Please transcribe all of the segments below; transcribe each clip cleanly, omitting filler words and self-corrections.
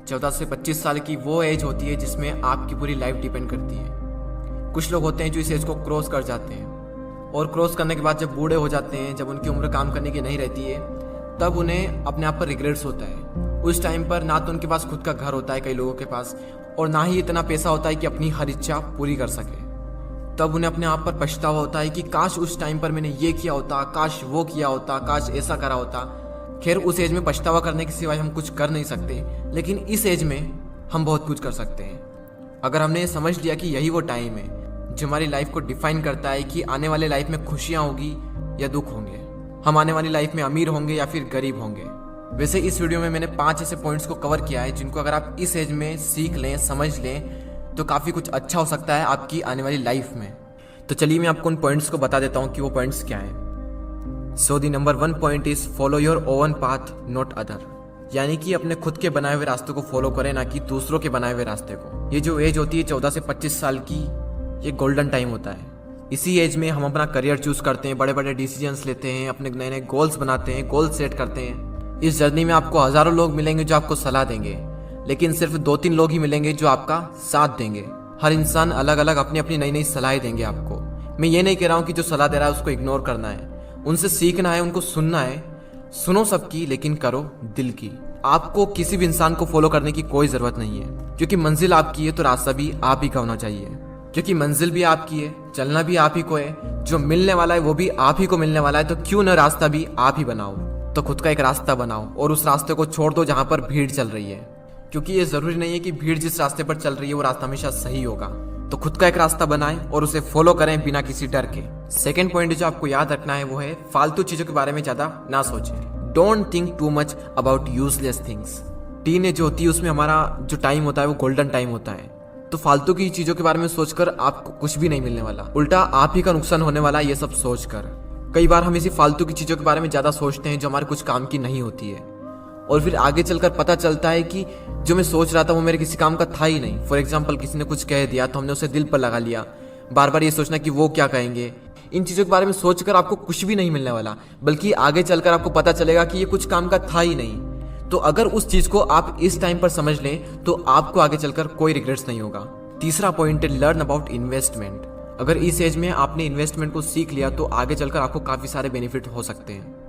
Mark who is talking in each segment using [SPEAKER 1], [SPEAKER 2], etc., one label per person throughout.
[SPEAKER 1] 14 से 25 साल की वो एज होती है जिसमें आपकी पूरी लाइफ डिपेंड करती है। कुछ लोग होते हैं जो इस एज को क्रॉस कर जाते हैं और क्रॉस करने के बाद जब बूढ़े हो जाते हैं, जब उनकी उम्र काम करने की नहीं रहती है, तब उन्हें अपने आप पर रिग्रेट्स होता है। उस टाइम पर ना तो उनके पास खुद का घर होता है कई लोगों के पास, और ना ही इतना पैसा होता है कि अपनी हर इच्छा पूरी कर सके। तब उन्हें अपने आप पर पछतावा होता है कि काश उस टाइम पर मैंने ये किया होता, काश वो किया होता, काश ऐसा करा होता। खैर, उस एज में पछतावा करने के सिवाय हम कुछ कर नहीं सकते, लेकिन इस एज में हम बहुत कुछ कर सकते हैं। अगर हमने ये समझ लिया कि यही वो टाइम है जो हमारी लाइफ को डिफाइन करता है कि आने वाले लाइफ में खुशियाँ होगी या दुख होंगे, हम आने वाली लाइफ में अमीर होंगे या फिर गरीब होंगे। वैसे इस वीडियो में मैंने 5 ऐसे पॉइंट्स को कवर किया है जिनको अगर आप इस एज में सीख लें, समझ लें, तो काफ़ी कुछ अच्छा हो सकता है आपकी आने वाली लाइफ में। तो चलिए मैं आपको उन पॉइंट्स को बता देता हूँ कि वो पॉइंट्स क्या हैं। So the number 1 point is follow your own path not other, यानी कि अपने खुद के बनाए हुए रास्ते को फॉलो करें, ना कि दूसरों के बनाए हुए रास्ते को। ये जो एज होती है 14 से 25 साल की, ये गोल्डन टाइम होता है। इसी एज में हम अपना करियर चूज करते हैं, बड़े बड़े डिसीजंस लेते हैं, अपने नए नए गोल्स बनाते हैं, गोल सेट करते हैं। इस जर्नी में आपको हजारों लोग मिलेंगे जो आपको सलाह देंगे, लेकिन सिर्फ 2-3 लोग ही मिलेंगे जो आपका साथ देंगे। हर इंसान अलग अलग अपनी अपनी नई नई सलाहें देंगे आपको। मैं ये नहीं कह रहा हूँ कि जो सलाह दे रहा है उसको इग्नोर करना है, उनसे सीखना है, उनको सुनना है। सुनो सबकी, लेकिन करो दिल की। आपको किसी भी इंसान को फॉलो करने की कोई जरूरत नहीं है, क्योंकि मंजिल आपकी है तो रास्ता भी आप ही का होना चाहिए। क्योंकि मंजिल भी आपकी है, चलना भी आप ही को है, जो मिलने वाला है वो भी आप ही को मिलने वाला है। तो क्यों न रास्ता भी आप ही बनाओ। तो खुद का एक रास्ता बनाओ और उस रास्ते को छोड़ दो जहां पर भीड़ चल रही है, क्योंकि ये जरूरी नहीं है कि भीड़ जिस रास्ते पर चल रही है वो रास्ता हमेशा सही होगा। तो खुद का एक रास्ता बनाएं और उसे फॉलो करें बिना किसी डर के। सेकंड पॉइंट जो आपको याद रखना है वो है फालतू चीजों के बारे में ज्यादा ना सोचें। Don't think too much about useless things. Teenage जो होती है उसमें हमारा जो टाइम होता है वो गोल्डन टाइम होता है। तो फालतू की चीजों के बारे में सोचकर आपको कुछ भी नहीं मिलने वाला, उल्टा आप ही का नुकसान होने वाला है ये सब सोचकर। कई बार हम इसी फालतू की चीजों के बारे में ज्यादा सोचते हैं जो हमारे कुछ काम की नहीं होती है, और फिर आगे चलकर पता चलता है कि जो मैं सोच रहा था वो मेरे किसी काम का था ही नहीं। फॉर एग्जाम्पल, किसी ने कुछ कह दिया तो हमने उसे दिल पर लगा लिया, बार बार ये सोचना कि वो क्या कहेंगे। इन चीजों के बारे में सोचकर आपको कुछ भी नहीं मिलने वाला, बल्कि आगे चलकर आपको पता चलेगा कि ये कुछ काम का था ही नहीं। तो अगर उस चीज को आप इस टाइम पर समझ लें तो आपको आगे चलकर कोई रिग्रेट्स नहीं होगा। तीसरा पॉइंट है लर्न अबाउट इन्वेस्टमेंट। अगर इस एज में आपने इन्वेस्टमेंट को सीख लिया तो आगे चलकर आपको काफी सारे बेनिफिट हो सकते हैं।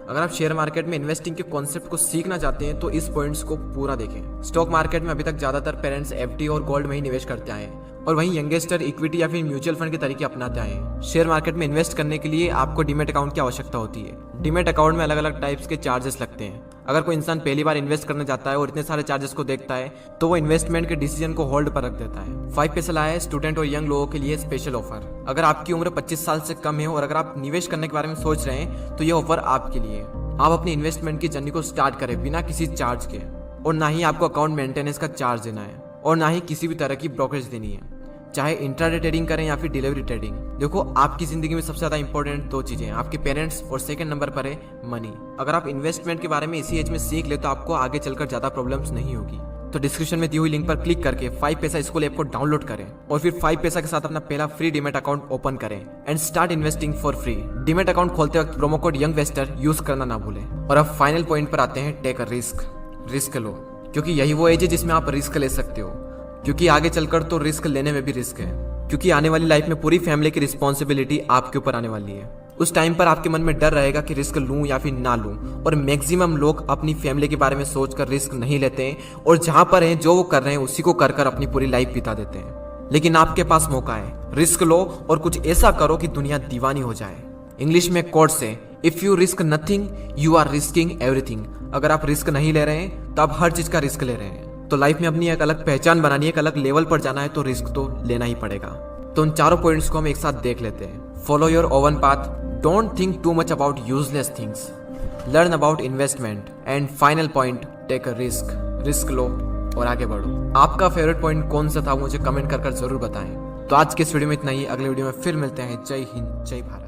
[SPEAKER 1] अगर आप शेयर मार्केट में इन्वेस्टिंग के कॉन्सेप्ट को सीखना चाहते हैं तो इस पॉइंट्स को पूरा देखें। स्टॉक मार्केट में अभी तक ज्यादातर पेरेंट्स एफडी और गोल्ड में ही निवेश करते आए हैं, और वहीं यंगेस्टर इक्विटी या फिर म्यूचुअल फंड के तरीके अपनाते आए हैं। शेयर मार्केट में इन्वेस्ट करने के लिए आपको डीमेट अकाउंट की आवश्यकता होती है। डीमेट अकाउंट में अलग अलग टाइप्स के चार्जेस लगते हैं। अगर कोई इंसान पहली बार इन्वेस्ट करने जाता है और इतने सारे चार्जेस को देखता है तो वो इन्वेस्टमेंट के डिसीजन को होल्ड पर रख देता है। 5 पैसा लाया है स्टूडेंट और यंग लोगों के लिए स्पेशल ऑफर। अगर आपकी उम्र 25 साल से कम है और अगर आप निवेश करने के बारे में सोच रहे हैं तो ये ऑफर आपके लिए। आप अपनी इन्वेस्टमेंट की जर्नी को स्टार्ट करें बिना किसी चार्ज के, और ना ही आपको अकाउंट मेंटेनेंस का चार्ज देना है, और ना ही किसी भी तरह की ब्रोकरेज देनी है, चाहे इंट्राडे ट्रेडिंग करें या फिर डिलीवरी ट्रेडिंग। देखो, आपकी जिंदगी में सबसे ज्यादा इंपॉर्टेंट 2 चीजें हैं, आपके पेरेंट्स, और सेकंड नंबर पर है मनी। अगर आप इन्वेस्टमेंट के बारे में इसी एज में सीख ले तो आपको आगे चलकर ज्यादा प्रॉब्लम्स नहीं होगी। तो डिस्क्रिप्शन में दी हुई लिंक पर क्लिक करके 5 पैसा स्कूल ऐप को डाउनलोड करें और फिर 5 पैसा के साथ अपना पहला फ्री डीमेट अकाउंट ओपन करें and start investing for free. Demat account खोलते वक्त प्रोमो कोड यंगवेस्टर यूज करना ना भूलें। और अब फाइनल पॉइंट पर आते हैं, टेक अ रिस्क। रिस्क लो, क्योंकि यही वो एज है जिसमें आप रिस्क ले सकते हो, क्योंकि आगे चलकर तो रिस्क लेने में भी रिस्क है, क्योंकि आने वाली लाइफ में पूरी फैमिली की रिस्पॉन्सिबिलिटी आपके ऊपर आने वाली है। उस टाइम पर आपके मन में डर रहेगा कि रिस्क लूं या फिर ना लूं, और मैक्सिमम लोग अपनी फैमिली के बारे में सोचकर रिस्क नहीं लेते हैं, और जहां पर हैं जो वो कर रहे हैं उसी को कर कर अपनी पूरी लाइफ बिता देते हैं। लेकिन आपके पास मौका है, रिस्क लो और कुछ ऐसा करो कि दुनिया दीवानी हो जाए। इंग्लिश में कोट्स है, if you risk nothing you are risking everything. अगर आप रिस्क नहीं ले रहे हैं तो आप हर चीज का रिस्क ले रहे हैं। तो लाइफ में अपनी एक अलग पहचान बनानी है, एक अलग लेवल पर जाना है तो रिस्क तो लेना ही पड़ेगा। तो उन चारों पॉइंट्स को हम एक साथ देख लेते हैं। Follow your own path, don't think too much about useless things, learn about investment, and final point, take a risk. Risk लो और आगे बढ़ो। आपका फेवरेट पॉइंट कौन सा था मुझे कमेंट कर जरूर बताएं। तो आज के इस वीडियो में इतना ही, अगले वीडियो में फिर मिलते हैं। जय हिंद, जय भारत।